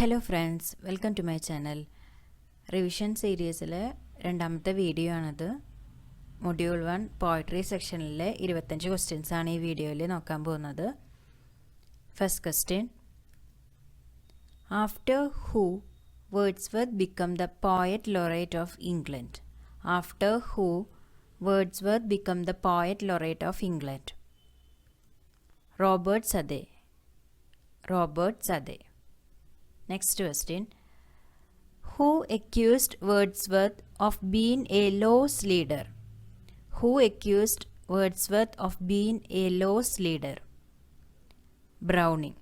Hello friends, welcome to my channel. Revision സീരീസിലെ രണ്ടാമത്തെ video ആണത്. മൊഡ്യൂൾ 1 പോയട്രി സെക്ഷനിലെ 25 ക്വസ്റ്റ്യൻസ് ആണ് ഈ വീഡിയോയിൽ നോക്കാൻ പോകുന്നത്. First question, after who Wordsworth become the poet laureate of England? After who Wordsworth become the poet laureate of England? Robert Southey. Robert Southey. Next question, who accused Wordsworth of being a loose leader? Who accused Wordsworth of being a loose leader? Browning.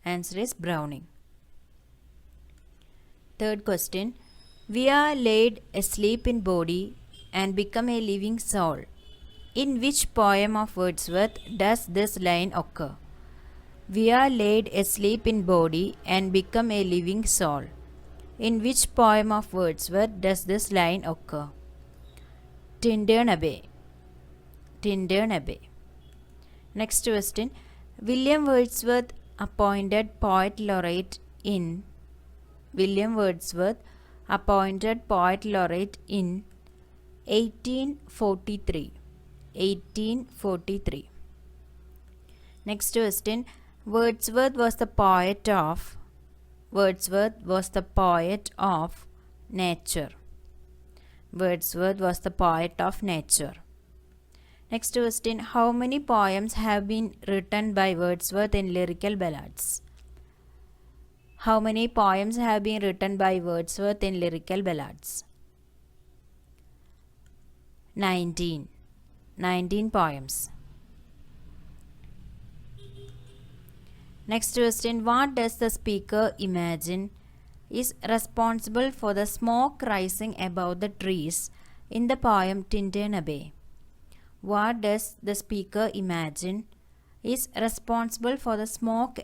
Answer is Browning. Third question, we are laid asleep in body and become a living soul. In which poem of Wordsworth does this line occur? We are laid asleep in body and become a living soul. In which poem of Wordsworth does this line occur? Tintern Abbey. Tintern Abbey. Next question, William Wordsworth appointed poet laureate in William Wordsworth appointed poet laureate in 1843. 1843. Next question, Wordsworth was the poet of nature. Wordsworth was the poet of nature. Next question, how many poems have been written by Wordsworth in lyrical ballads? How many poems have been written by Wordsworth in lyrical ballads? 19. 19 poems. Next question, what does the speaker imagine is responsible for the smoke rising above the trees in the poem Tintern Abbey? What does the speaker imagine is responsible for the smoke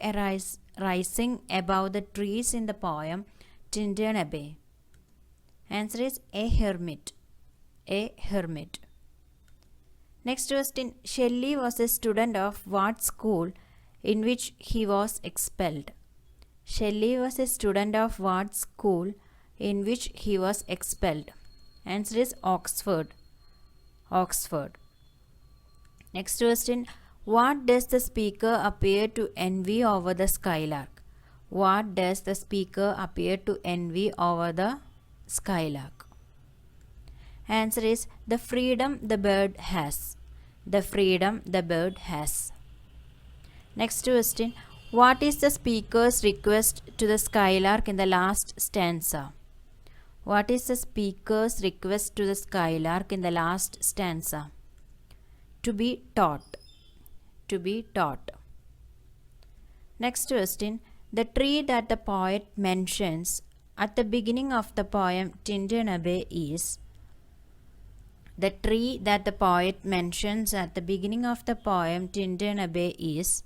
rising above the trees in the poem Tintern Abbey? Answer is a hermit. A hermit. Next question, Shelley was a student of what school in which he was expelled? Shelley was a student of what school in which he was expelled? Answer is Oxford. Oxford. Next question, what does the speaker appear to envy over the skylark? What does the speaker appear to envy over the skylark? Answer is the freedom the bird has. The freedom the bird has. Next question, what is the speaker's request to the skylark in the last stanza? What is the speaker's request to the skylark in the last stanza? To be taught. To be taught. Next question, the tree that the poet mentions at the beginning of the poem Tintern Abbey is The tree that the poet mentions at the beginning of the poem Tintern Abbey is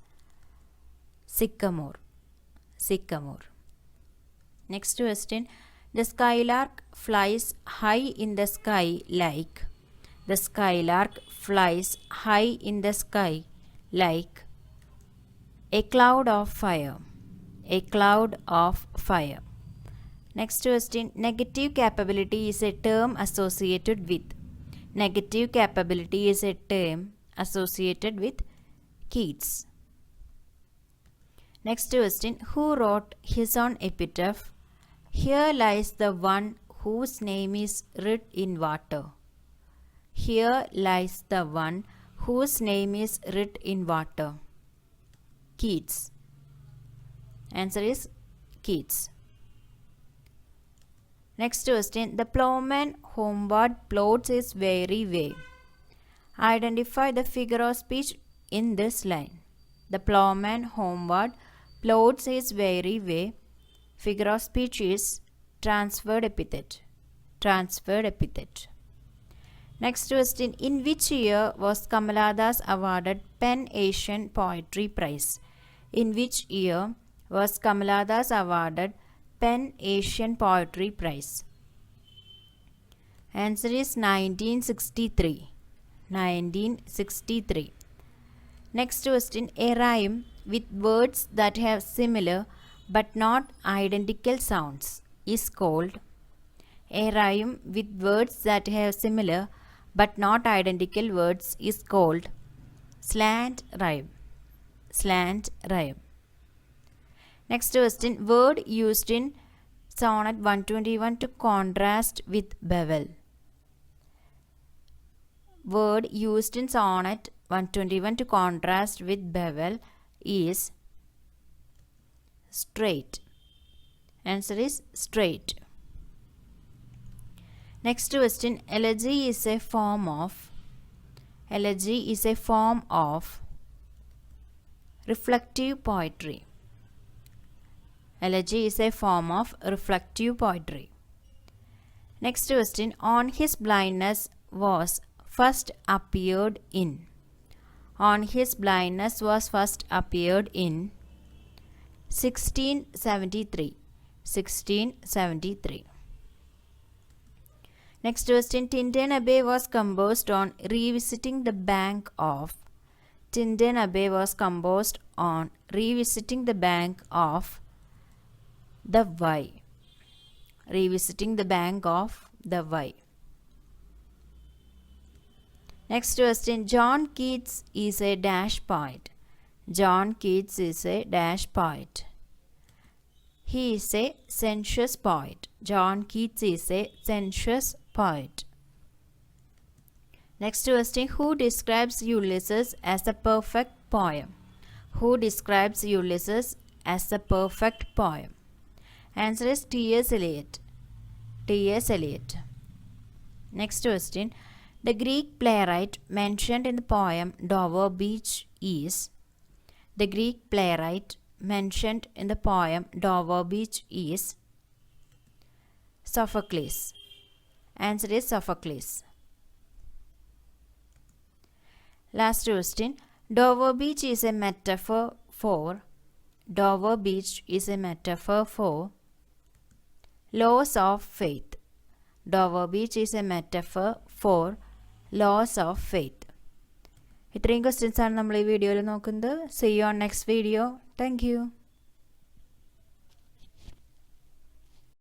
sycamore. Sycamore. Next question, the skylark flies high in the sky like. The skylark flies high in the sky like a cloud of fire. A cloud of fire. Next question, negative capability is a term associated with. Negative capability is a term associated with Keats. Next question, who wrote his own epitaph? Here lies the one whose name is writ in water. Here lies the one whose name is writ in water. Keats. Answer is Keats. Next question, the ploughman homeward plods his weary way. Identify the figure of speech in this line. The ploughman homeward plods his weary way. Figure of speech is transferred epithet. Transferred epithet. Next question, in which year was Kamala awarded Pen Asian Poetry Prize? In which year was Kamala awarded Pen Asian Poetry Prize? Answer is 1963. 1963. Next question, a rhyme with words that have similar but not identical sounds is called. A rhyme with words that have similar but not identical words is called slant rhyme. Slant rhyme. Next question. Word used in Sonnet 121 to contrast with bevel. Word used in Sonnet 121 to contrast with bevel is straight. Answer is straight. Next question. Elegy is a form of reflective poetry. Elegy is a form of reflective poetry. Next question. On his blindness was first appeared in. On his blindness was first appeared in 1673. 1673. Next question. Tintern Abbey was composed on revisiting the bank of. Tintern Abbey was composed on revisiting the bank of the Wye. Revisiting the bank of the Wye. Next question. John Keats is a dash poet. John Keats is a dash poet. He is a sensuous poet. John Keats is a sensuous poet. Next question. Who describes Ulysses as a perfect poem? Who describes Ulysses as a perfect poem? Answer is T.S. Eliot. T.S. Eliot. Next question. The Greek playwright mentioned in the poem Dover Beach is. The Greek playwright mentioned in the poem Dover Beach is Sophocles. Answer is Sophocles. Last question. Dover Beach is a metaphor for. Dover Beach is a metaphor for laws of faith. Dover Beach is a metaphor for laws of faith. ഇത്രയും questions ആണ് നമ്മൾ ഈ വീഡിയോയിൽ നോക്കുന്നത്. See you on next video. Thank you.